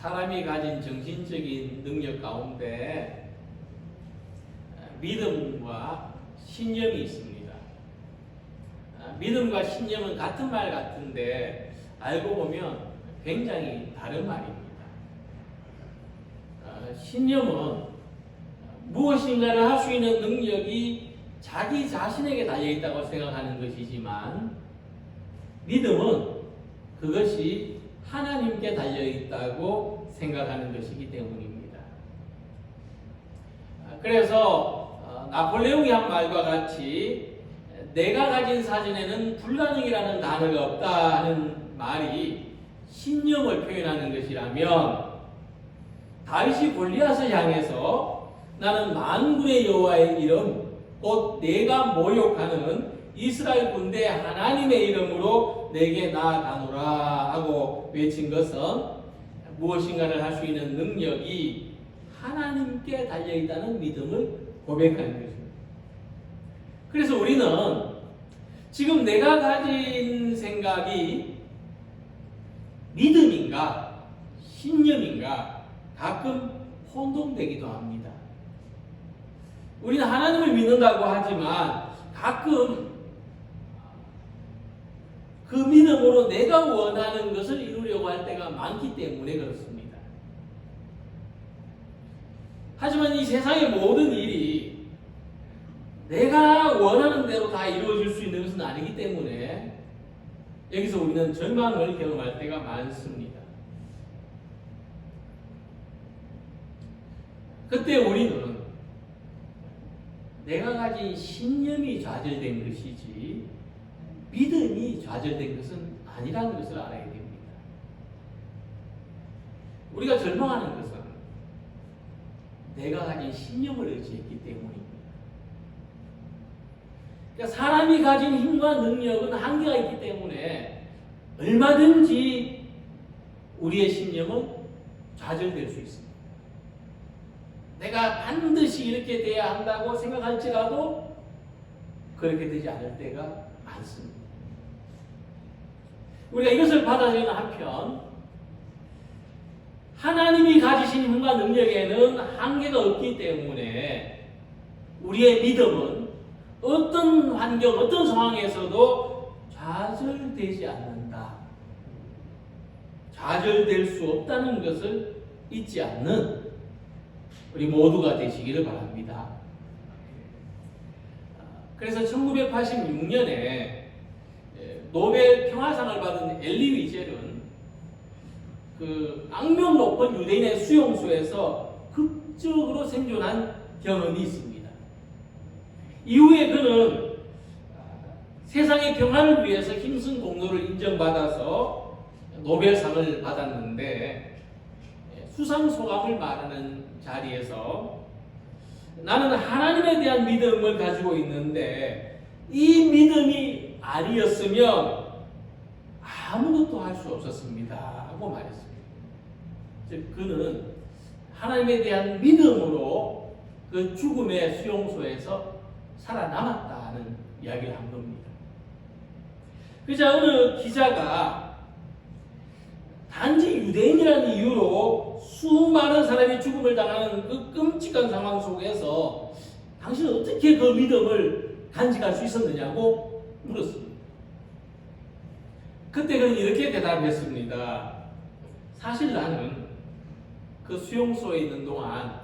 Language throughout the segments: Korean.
사람이 가진 정신적인 능력 가운데 믿음과 신념이 있습니다. 믿음과 신념은 같은 말 같은데 알고 보면 굉장히 다른 말입니다. 신념은 무엇인가를 할 수 있는 능력이 자기 자신에게 달려있다고 생각하는 것이지만 믿음은 그것이 하나님께 달려있다고 생각하는 것이기 때문입니다. 그래서 나폴레옹이 한 말과 같이 내가 가진 사전에는 불가능이라는 단어가 없다 하는 말이 신념을 표현하는 것이라면 다윗이 골리앗을 향해서 나는 만군의 여호와의 이름 곧 내가 모욕하는 이스라엘 군대 하나님의 이름으로 내게 나아가노라 하고 외친 것은 무엇인가를 할 수 있는 능력이 하나님께 달려있다는 믿음을 고백하는 것입니다. 그래서 우리는 지금 내가 가진 생각이 믿음인가 신념인가 가끔 혼동되기도 합니다. 우리는 하나님을 믿는다고 하지만 가끔 그 믿음으로 내가 원하는 것을 이루려고 할 때가 많기 때문에 그렇습니다. 하지만 이 세상의 모든 일이 내가 원하는 대로 다 이루어질 수 있는 것은 아니기 때문에 여기서 우리는 절망을 경험할 때가 많습니다. 그때 우리는 내가 가진 신념이 좌절된 것이지 믿음이 좌절된 것은 아니라는 것을 알아야 됩니다. 우리가 절망하는 것은 내가 가진 신념을 의지했기 때문입니다. 그러니까 사람이 가진 힘과 능력은 한계가 있기 때문에 얼마든지 우리의 신념은 좌절될 수 있습니다. 내가 반드시 이렇게 돼야 한다고 생각할지라도 그렇게 되지 않을 때가 많습니다. 우리가 이것을 받아들이는 한편 하나님이 가지신 힘과 능력에는 한계가 없기 때문에 우리의 믿음은 어떤 환경, 어떤 상황에서도 좌절되지 않는다. 좌절될 수 없다는 것을 잊지 않는 우리 모두가 되시기를 바랍니다. 그래서 1986년에 노벨 평화상을 받은 엘리 위젤은 그 악명 높은 유대인의 수용소에서 극적으로 생존한 경험이 있습니다. 이후에 그는 세상의 평화를 위해서 힘쓴 공로를 인정받아서 노벨상을 받았는데 수상 소감을 말하는 자리에서 나는 하나님에 대한 믿음을 가지고 있는데 이 믿음이 아니었으면 아무것도 할 수 없었습니다 하고 말했습니다. 즉 그는 하나님에 대한 믿음으로 그 죽음의 수용소에서 살아남았다는 이야기를 한 겁니다. 그래서 어느 기자가 단지 유대인이라는 이유로 수많은 사람이 죽음을 당하는 그 끔찍한 상황 속에서 당신은 어떻게 그 믿음을 간직할 수 있었느냐고 물었습니다. 그때 그는 이렇게 대답했습니다. 사실 나는 그 수용소에 있는 동안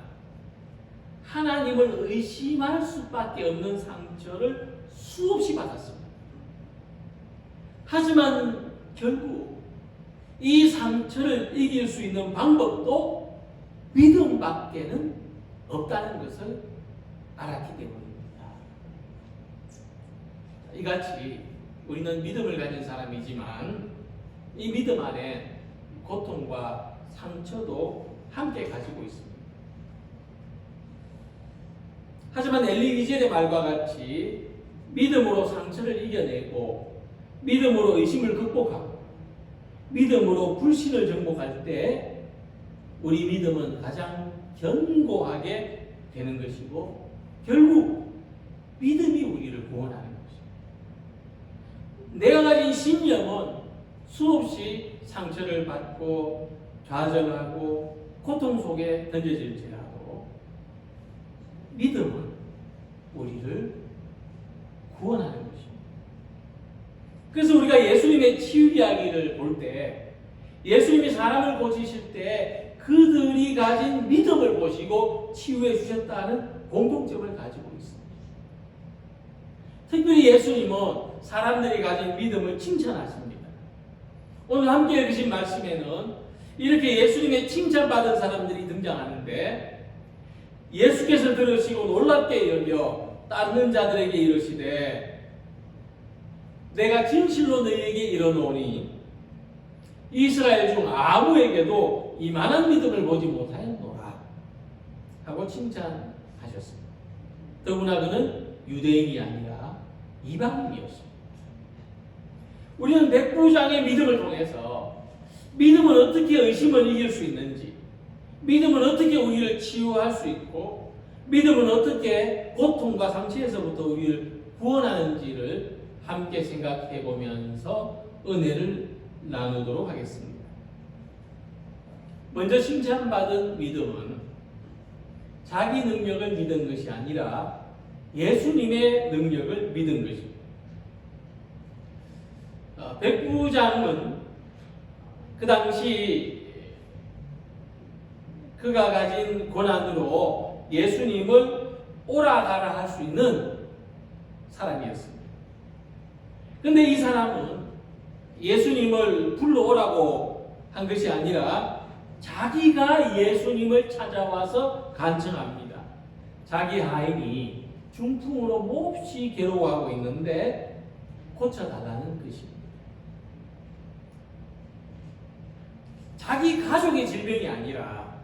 하나님을 의심할 수밖에 없는 상처를 수없이 받았습니다. 하지만 결국 이 상처를 이길 수 있는 방법도 믿음밖에는 없다는 것을 알았기 때문입니다. 이같이 우리는 믿음을 가진 사람이지만 이 믿음 안에 고통과 상처도 함께 가지고 있습니다. 하지만 엘리 위젤의 말과 같이 믿음으로 상처를 이겨내고 믿음으로 의심을 극복하고 믿음으로 불신을 정복할 때 우리 믿음은 가장 견고하게 되는 것이고 결국 믿음이 우리를 구원하는 것입니다. 내가 가진 신념은 수없이 상처를 받고 좌절하고 고통 속에 던져질지라도 믿음은 우리를 구원하는 것입니다. 그래서 우리가 예수님의 치유 이야기를 볼 때, 예수님이 사람을 고치실 때 그들이 가진 믿음을 보시고 치유해 주셨다는 공통점을 가지고 있습니다. 특별히 예수님은 사람들이 가진 믿음을 칭찬하십니다. 오늘 함께 읽으신 말씀에는 이렇게 예수님의 칭찬받은 사람들이 등장하는데, 예수께서 들으시고 놀랍게 여겨 따르는 자들에게 이르시되 내가 진실로 너희에게 이르노니 이스라엘 중 아무에게도 이만한 믿음을 보지 못하였노라 하고 칭찬하셨습니다. 더구나 그는 유대인이 아니라 이방인이었습니다. 우리는 백부장의 믿음을 통해서 믿음은 어떻게 의심을 이길 수 있는지, 믿음은 어떻게 우리를 치유할 수 있고, 믿음은 어떻게 고통과 상처에서부터 우리를 구원하는지를 함께 생각해 보면서 은혜를 나누도록 하겠습니다. 먼저 칭찬받은 믿음은 자기 능력을 믿은 것이 아니라 예수님의 능력을 믿은 것입니다. 백부장은 그 당시 그가 가진 권한으로 예수님을 오라 가라 할 수 있는 사람이었습니다. 그런데 이 사람은 예수님을 불러오라고 한 것이 아니라 자기가 예수님을 찾아와서 간청합니다. 자기 하인이 중풍으로 몹시 괴로워하고 있는데 고쳐달라는 것입니다. 자기 가족의 질병이 아니라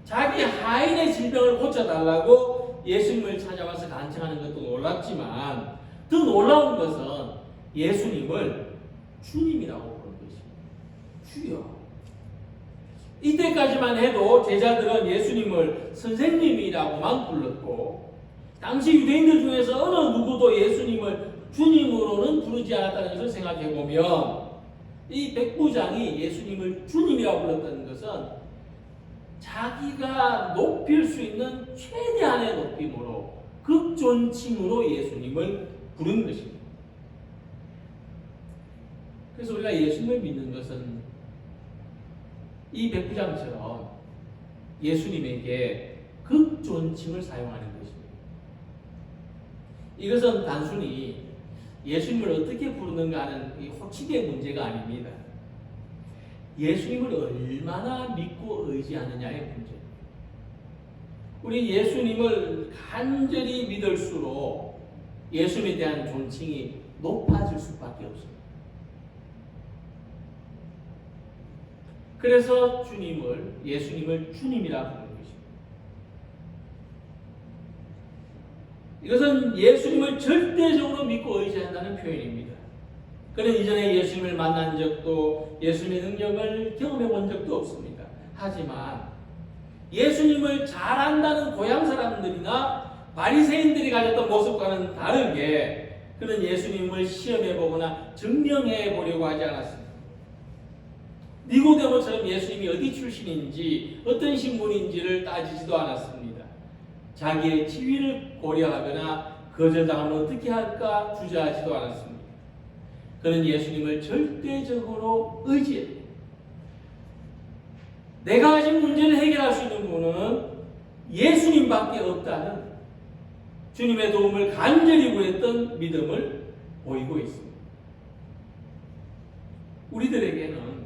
자기 하인의 질병을 고쳐달라고 예수님을 찾아와서 간청하는 것도 놀랍지만, 더 놀라운 것은 예수님을 주님이라고 부르는 것입니다. 주여. 이때까지만 해도 제자들은 예수님을 선생님이라고만 불렀고, 당시 유대인들 중에서 어느 누구도 예수님을 주님으로는 부르지 않았다는 것을 생각해 보면, 이 백부장이 예수님을 주님이라고 불렀다는 것은 자기가 높일 수 있는 최대한의 높임으로, 극존칭으로 예수님을 부른 것입니다. 그래서 우리가 예수님을 믿는 것은 이 백부장처럼 예수님에게 극존칭을 사용하는 것입니다. 이것은 단순히 예수님을 어떻게 부르는가 하는 이 호칭의 문제가 아닙니다. 예수님을 얼마나 믿고 의지하느냐의 문제입니다. 우리 예수님을 간절히 믿을수록 예수님에 대한 존칭이 높아질 수밖에 없습니다. 그래서 예수님을 주님이라 부르는 것입니다. 이것은 예수님을 절대적으로 믿고 의지한다는 표현입니다. 그는 이전에 예수님을 만난 적도, 예수님의 능력을 경험해 본 적도 없습니다. 하지만 예수님을 잘 안다는 고향 사람들이나 바리새인들이 가졌던 모습과는 다르게 그는 예수님을 시험해 보거나 증명해 보려고 하지 않았습니다. 니고데모처럼 예수님이 어디 출신인지 어떤 신분인지를 따지지도 않았습니다. 자기의 지위를 고려하거나 거절당하면 어떻게 할까 주저하지도 않았습니다. 그는 예수님을 절대적으로 의지했습니다. 내가 가진 문제를 해결할 수 있는 분은 예수님밖에 없다는 주님의 도움을 간절히 구했던 믿음을 보이고 있습니다. 우리들에게는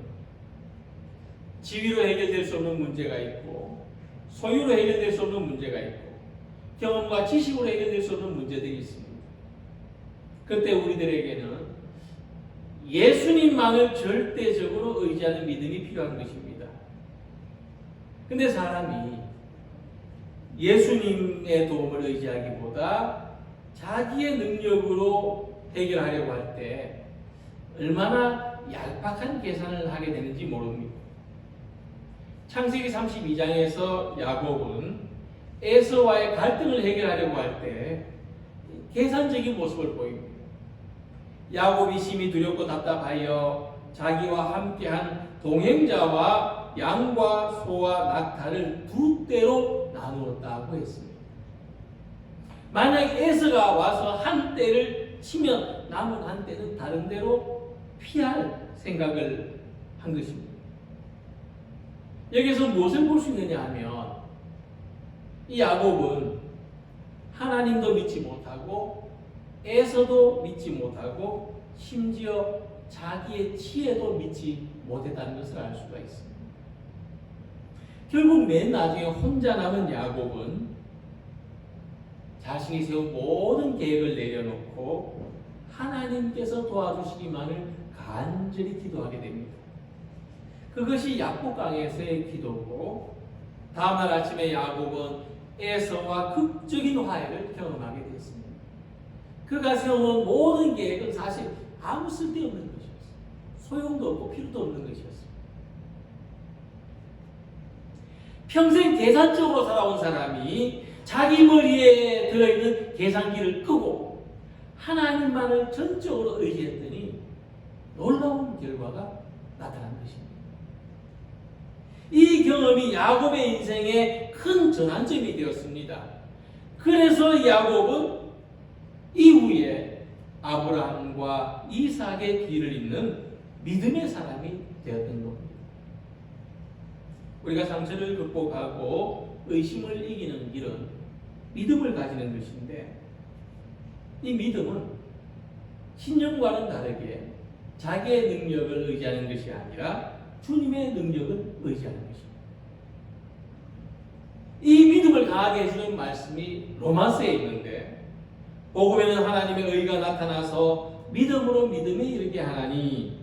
지위로 해결될 수 없는 문제가 있고, 소유로 해결될 수 없는 문제가 있고, 경험과 지식으로 해결될 수 없는 문제들이 있습니다. 그때 우리들에게는 예수님만을 절대적으로 의지하는 믿음이 필요한 것입니다. 근데 사람이 예수님의 도움을 의지하기보다 자기의 능력으로 해결하려고 할 때 얼마나 얄팍한 계산을 하게 되는지 모릅니다. 창세기 32장에서 야곱은 에서와의 갈등을 해결하려고 할 때 계산적인 모습을 보입니다. 야곱이 심히 두렵고 답답하여 자기와 함께한 동행자와 양과 소와 낙타를 두 떼로 나누었다고 했습니다. 만약 에서가 와서 한 떼를 치면 남은 한 떼는 다른 데로 피할 생각을 한 것입니다. 여기서 무엇을 볼 수 있느냐 하면 이 야곱은 하나님도 믿지 못하고 에서도 믿지 못하고 심지어 자기의 지혜도 믿지 못했다는 것을 알 수가 있습니다. 결국 맨 나중에 혼자 남은 야곱은 자신이 세운 모든 계획을 내려놓고 하나님께서 도와주시기만을 간절히 기도하게 됩니다. 그것이 약복강에서의 기도고 다음날 아침에 야곱은 에서와 극적인 화해를 경험하게 되었습니다. 그가 세워놓은 모든 계획은 사실 아무 쓸데없는 것이었어요. 소용도 없고 필요도 없는 것이었어요. 평생 계산적으로 살아온 사람이 자기 머리에 들어있는 계산기를 끄고 하나님만을 전적으로 의지했더니 놀라운 결과가 나타난 것입니다. 이 경험이 야곱의 인생의 큰 전환점이 되었습니다. 그래서 야곱은 이후에 아브라함과 이삭의 길을 잇는 믿음의 사람이 되었던 겁니다. 우리가 상처를 극복하고 의심을 이기는 길은 믿음을 가지는 것인데 이 믿음은 신념과는 다르게 자기의 능력을 의지하는 것이 아니라 주님의 능력을 의지하는 것입니다. 이 믿음을 강하게 해주는 말씀이 로마서에 있는데 복음에는 하나님의 의가 나타나서 믿음으로 믿음에 이르게 하나니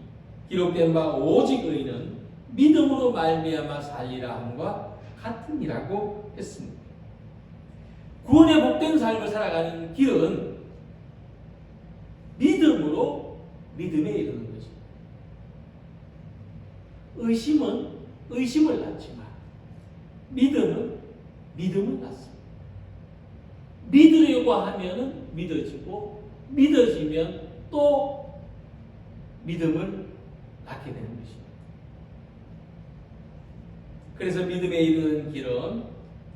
기록된 바 오직 의는 믿음으로 말미암아 살리라 함과 같으니라고 했습니다. 구원의 복된 삶을 살아가는 길은 믿음으로 믿음에 이르는 것입니다. 의심은 의심을 낳지만 믿음은 믿음을 낳습니다. 믿으려고 하면은 믿어지고 믿어지면 또 믿음을 낳게 되는 것입니다. 그래서 믿음에 이르는 길은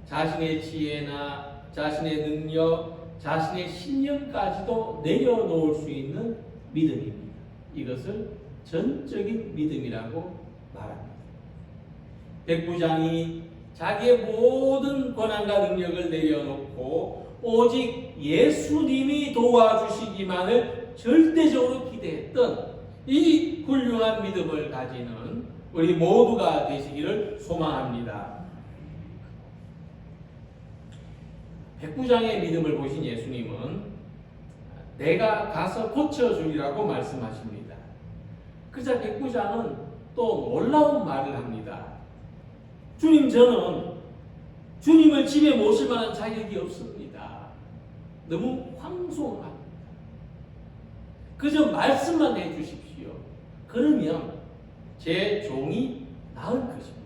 자신의 지혜나 자신의 능력, 자신의 신념까지도 내려놓을 수 있는 믿음입니다. 이것을 전적인 믿음이라고 말합니다. 백부장이 자기의 모든 권한과 능력을 내려놓고 오직 예수님이 도와주시기만을 절대적으로 기대했던 이 훌륭한 믿음을 가지는 우리 모두가 되시기를 소망합니다. 백부장의 믿음을 보신 예수님은 내가 가서 고쳐주리라고 말씀하십니다. 그러자 백부장은 또 놀라운 말을 합니다. 주님, 저는 주님을 집에 모실 만한 자격이 없습니다. 너무 황송합니다. 그저 말씀만 해주십시오. 그러면 제 종이 나을 것입니다.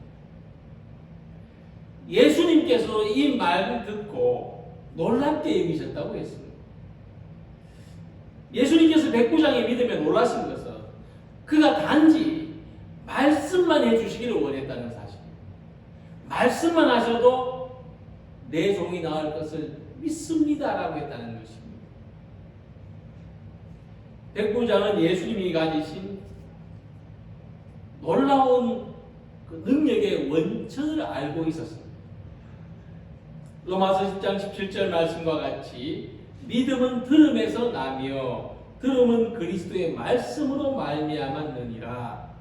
예수님께서 이 말을 듣고 놀랍게 여기셨다고 했습니다. 예수님께서 백부장의 믿음에 놀라신 것은 그가 단지 말씀만 해주시기를 원했다는 사실입니다. 말씀만 하셔도 내 종이 나을 것을 믿습니다라고 했다는 것입니다. 백부장은 예수님이 가지신 놀라운 그 능력의 원천을 알고 있었습니다. 로마서 10장 17절 말씀과 같이 믿음은 들음에서 나며 들음은 그리스도의 말씀으로 말미암았느니라.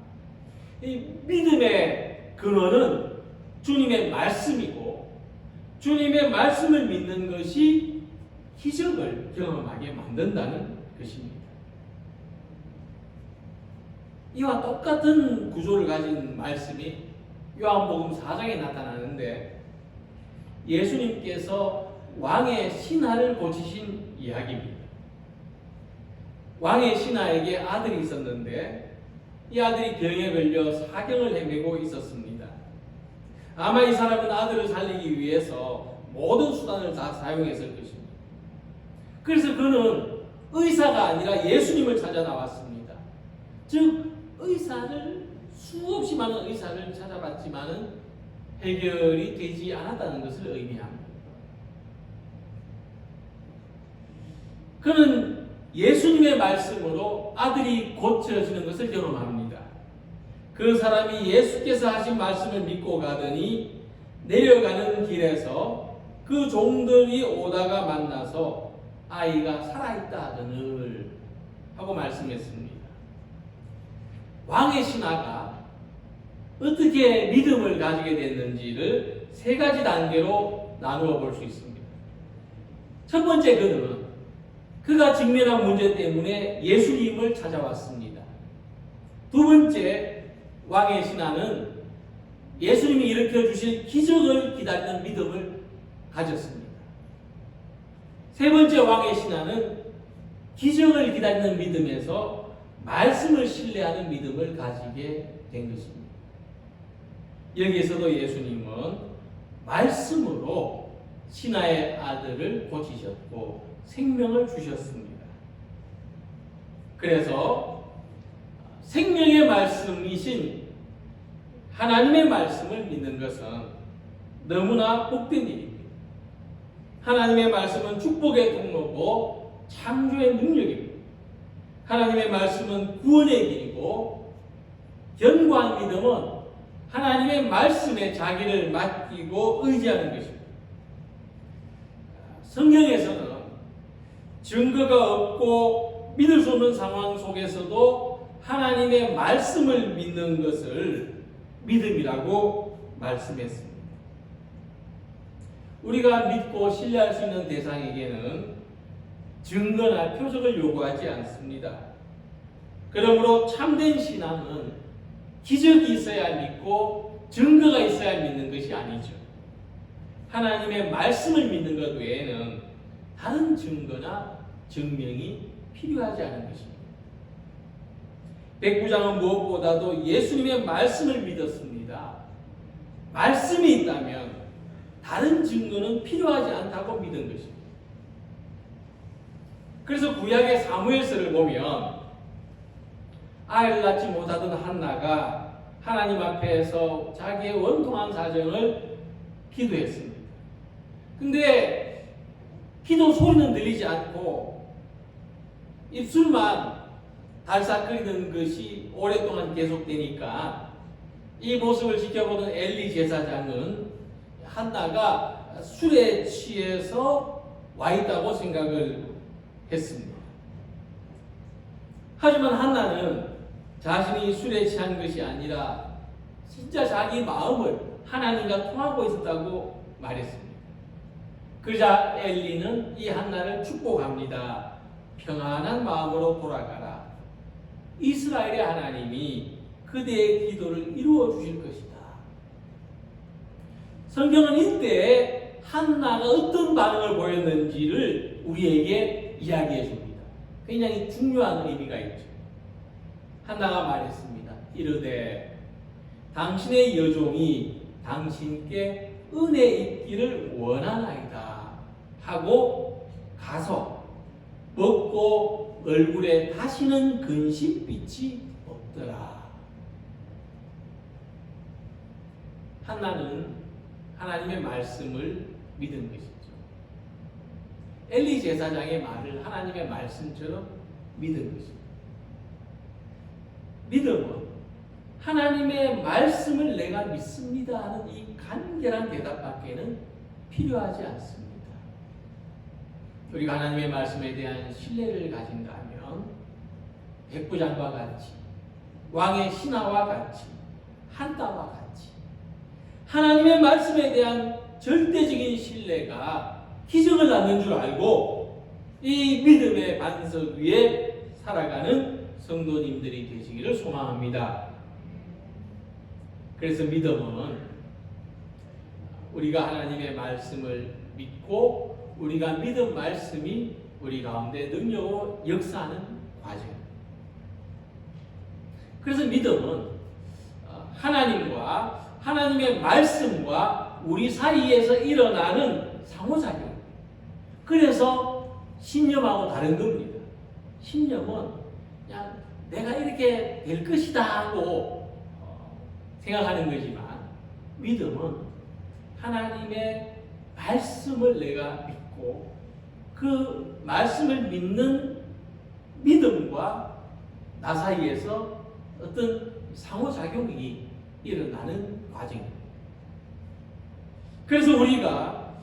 이 믿음의 근원은 주님의 말씀이고 주님의 말씀을 믿는 것이 기적을 경험하게 만든다는 것입니다. 이와 똑같은 구조를 가진 말씀이 요한복음 4장에 나타나는데 예수님께서 왕의 신하를 고치신 이야기입니다. 왕의 신하에게 아들이 있었는데 이 아들이 병에 걸려 사경을 헤매고 있었습니다. 아마 이 사람은 아들을 살리기 위해서 모든 수단을 다 사용했을 것입니다. 그래서 그는 의사가 아니라 예수님을 찾아 나왔습니다. 즉 의사를 수없이 많은 의사를 찾아봤지만은 해결이 되지 않았다는 것을 의미합니다. 그는 예수님의 말씀으로 아들이 고쳐지는 것을 경험합니다. 그 사람이 예수께서 하신 말씀을 믿고 가더니 내려가는 길에서 그 종들이 오다가 만나서 아이가 살아있다 하거늘 하고 말씀했습니다. 왕의 신하가 어떻게 믿음을 가지게 됐는지를 세 가지 단계로 나누어 볼 수 있습니다. 첫 번째, 그가 직면한 문제 때문에 예수님을 찾아왔습니다. 두 번째, 왕의 신하는 예수님이 일으켜 주실 기적을 기다리는 믿음을 가졌습니다. 세 번째, 왕의 신하는 기적을 기다리는 믿음에서 말씀을 신뢰하는 믿음을 가지게 된 것입니다. 여기에서도 예수님은 말씀으로 신하의 아들을 고치셨고 생명을 주셨습니다. 그래서 생명의 말씀이신 하나님의 말씀을 믿는 것은 너무나 복된 일입니다. 하나님의 말씀은 축복의 통로고 창조의 능력입니다. 하나님의 말씀은 구원의 길이고 견고한 믿음은 하나님의 말씀에 자기를 맡기고 의지하는 것입니다. 성경에서는 증거가 없고 믿을 수 없는 상황 속에서도 하나님의 말씀을 믿는 것을 믿음이라고 말씀했습니다. 우리가 믿고 신뢰할 수 있는 대상에게는 증거나 표적을 요구하지 않습니다. 그러므로 참된 신앙은 기적이 있어야 믿고 증거가 있어야 믿는 것이 아니죠. 하나님의 말씀을 믿는 것 외에는 다른 증거나 증명이 필요하지 않은 것입니다. 백부장은 무엇보다도 예수님의 말씀을 믿었습니다. 말씀이 있다면 다른 증거는 필요하지 않다고 믿은 것입니다. 그래서 구약의 사무엘서를 보면 아이를 낳지 못하던 한나가 하나님 앞에서 자기의 원통한 사정을 기도했습니다. 근데 기도 소리는 들리지 않고 입술만 달싹거리는 것이 오랫동안 계속되니까 이 모습을 지켜보던 엘리 제사장은 한나가 술에 취해서 와 있다고 생각을 했습니다. 하지만 한나는 자신이 술에 취한 것이 아니라 진짜 자기 마음을 하나님과 통하고 있었다고 말했습니다. 그러자 엘리는 이 한나를 축복합니다. 평안한 마음으로 돌아가라. 이스라엘의 하나님이 그대의 기도를 이루어 주실 것이다. 성경은 이때 한나가 어떤 반응을 보였는지를 우리에게 이야기해 줍니다. 굉장히 중요한 의미가 있죠. 한나가 말했습니다. 이르되 당신의 여종이 당신께 은혜 있기를 원하나이다 하고 가서 먹고 얼굴에 다시는 근심빛이 없더라. 한나는 하나님의 말씀을 믿은 것이죠. 엘리 제사장의 말을 하나님의 말씀처럼 믿은 것입니다. 믿음은 하나님의 말씀을 내가 믿습니다 하는 이 간결한 대답밖에는 필요하지 않습니다. 우리가 하나님의 말씀에 대한 신뢰를 가진다면 백부장과 같이 왕의 신하와 같이 한나와 같이 하나님의 말씀에 대한 절대적인 신뢰가 기적을 낳는 줄 알고 이 믿음의 반석 위에 살아가는 성도님들이 되시기를 소망합니다. 그래서 믿음은 우리가 하나님의 말씀을 믿고 우리가 믿은 말씀이 우리 가운데 능력으로 역사하는 과정입니다. 그래서 믿음은 하나님과 하나님의 말씀과 우리 사이에서 일어나는 상호작용. 그래서 신념하고 다른 겁니다. 신념은 그냥 내가 이렇게 될 것이다 하고 생각하는 거지만 믿음은 하나님의 말씀을 내가 믿고 그 말씀을 믿는 믿음과 나 사이에서 어떤 상호작용이 일어나는 과정입니다. 그래서 우리가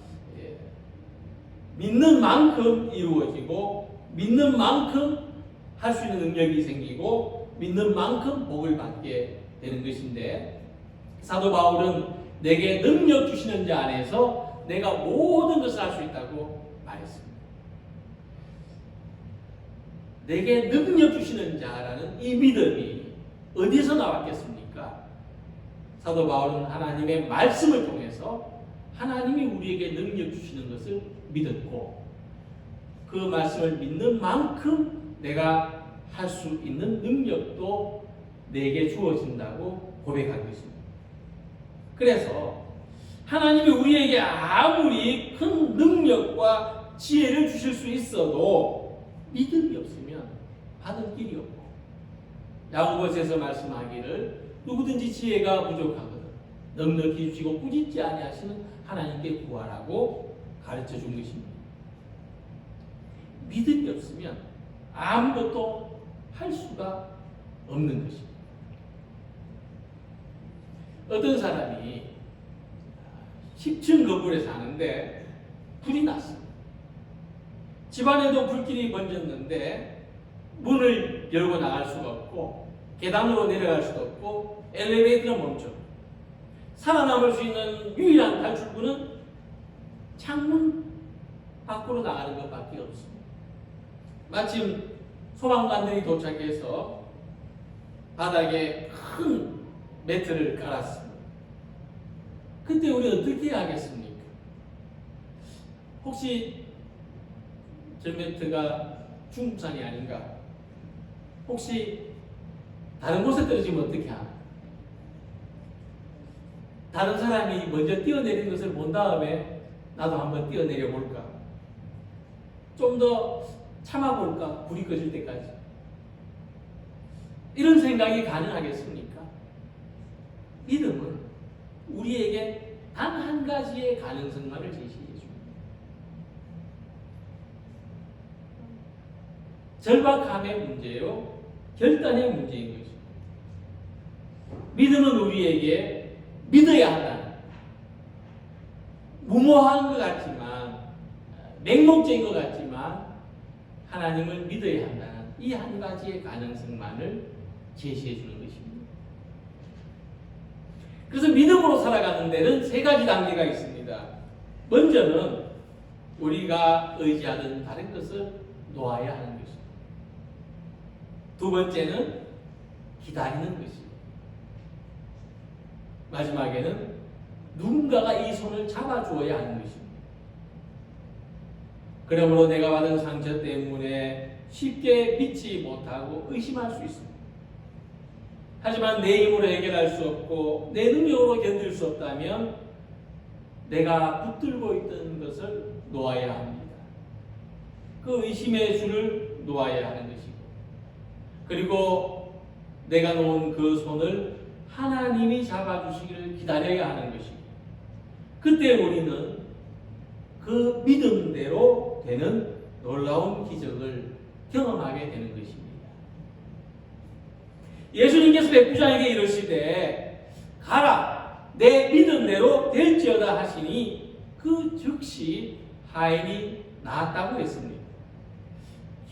믿는 만큼 이루어지고 믿는 만큼 할 수 있는 능력이 생기고 믿는 만큼 복을 받게 되는 것인데, 사도 바울은 내게 능력 주시는 자 안에서 내가 모든 것을 할 수 있다고 말했습니다. 내게 능력 주시는 자라는 이 믿음이 어디서 나왔겠습니까? 사도 바울은 하나님의 말씀을 통해서 하나님이 우리에게 능력 주시는 것을 믿었고, 그 말씀을 믿는 만큼 내가 할 수 있는 능력도 내게 주어진다고 고백한 것입니다. 그래서 하나님이 우리에게 아무리 큰 능력과 지혜를 주실 수 있어도 믿음이 없으면 받을 길이 없고, 야고보서에서 말씀하기를 누구든지 지혜가 부족하거든 넉넉히 주시고 꾸짖지 아니하시는 하나님께 구하라고 가르쳐 준 것입니다. 믿음이 없으면 아무것도 할 수가 없는 것입니다. 어떤 사람이 10층 건물에 사는데 불이 났습니다. 집안에도 불길이 번졌는데 문을 열고 나갈 수가 없고 계단으로 내려갈 수도 없고 엘리베이터는 멈춰. 살아남을 수 있는 유일한 탈출구는 창문 밖으로 나가는 것밖에 없습니다. 마침 소방관들이 도착해서 바닥에 큰 매트를 깔았습니다. 그때 우리 어떻게 하겠습니까? 혹시 저 매트가 중국산이 아닌가? 혹시 다른 곳에 떨어지면 어떻게 하나? 다른 사람이 먼저 뛰어내린 것을 본 다음에 나도 한번 뛰어내려 볼까? 좀 더 참아볼까? 불이 꺼질 때까지. 이런 생각이 가능하겠습니까? 믿음은 우리에게 단 한 가지의 가능성만을 제시해 줍니다. 절박함의 문제요, 결단의 문제인 것입니다. 믿음은 우리에게 믿어야 한다는, 무모한 것 같지만, 맹목적인 것 같지만 하나님을 믿어야 한다는 이 한 가지의 가능성만을 제시해 주는 것입니다. 그래서 믿음으로 살아가는 데는 세 가지 단계가 있습니다. 먼저는 우리가 의지하던 다른 것을 놓아야 하는 것입니다. 두 번째는 기다리는 것입니다. 마지막에는 누군가가 이 손을 잡아주어야 하는 것입니다. 그러므로 내가 받은 상처 때문에 쉽게 믿지 못하고 의심할 수 있습니다. 하지만 내 힘으로 해결할 수 없고 내 능력으로 견딜 수 없다면 내가 붙들고 있던 것을 놓아야 합니다. 그 의심의 줄을 놓아야 하는 것이고, 그리고 내가 놓은 그 손을 하나님이 잡아주시기를 기다려야 하는 것이고, 그때 우리는 그 믿음대로 되는 놀라운 기적을 경험하게 되는 것입니다. 예수님께서 백부장에게 이르시되 가라 내 믿음대로 될지어다 하시니 그 즉시 하인이 나았다고 했습니다.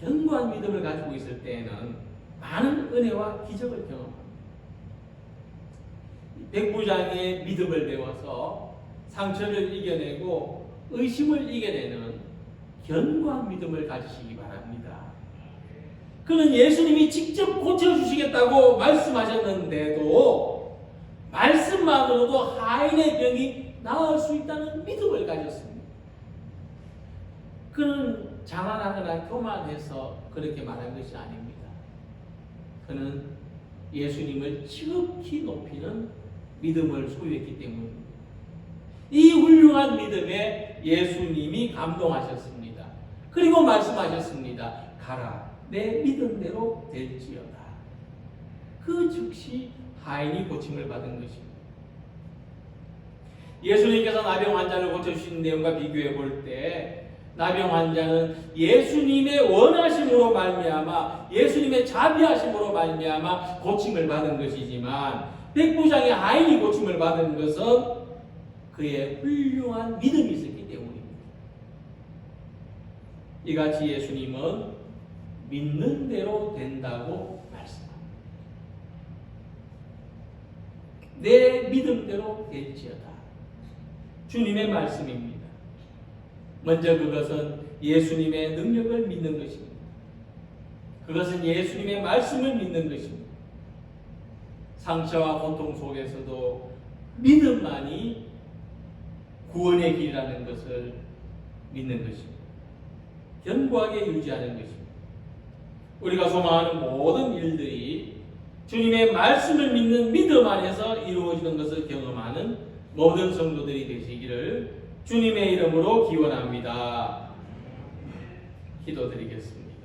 견고한 믿음을 가지고 있을 때에는 많은 은혜와 기적을 경험합니다. 백부장의 믿음을 배워서 상처를 이겨내고 의심을 이겨내는 견고한 믿음을 가지시기 바랍니다. 그는 예수님이 직접 고쳐주시겠다고 말씀하셨는데도 말씀만으로도 하인의 병이 나을 수 있다는 믿음을 가졌습니다. 그는 자만하거나 교만해서 그렇게 말한 것이 아닙니다. 그는 예수님을 지극히 높이는 믿음을 소유했기 때문입니다. 이 훌륭한 믿음에 예수님이 감동하셨습니다. 그리고 말씀하셨습니다. 가라 내 믿음대로 될지어다. 그 즉시 하인이 고침을 받은 것입니다. 예수님께서 나병 환자를 고쳐주신 내용과 비교해 볼 때 나병 환자는 예수님의 원하심으로 말미암아 예수님의 자비하심으로 말미암아 고침을 받은 것이지만 백부장의 하인이 고침을 받은 것은 그의 훌륭한 믿음이 있었기 때문입니다. 이같이 예수님은 믿는 대로 된다고 말씀합니다. 내 믿음대로 될지어다. 주님의 말씀입니다. 먼저 그것은 예수님의 능력을 믿는 것입니다. 그것은 예수님의 말씀을 믿는 것입니다. 상처와 고통 속에서도 믿음만이 구원의 길이라는 것을 믿는 것입니다. 견고하게 유지하는 것입니다. 우리가 소망하는 모든 일들이 주님의 말씀을 믿는 믿음 안에서 이루어지는 것을 경험하는 모든 성도들이 되시기를 주님의 이름으로 기원합니다. 기도드리겠습니다.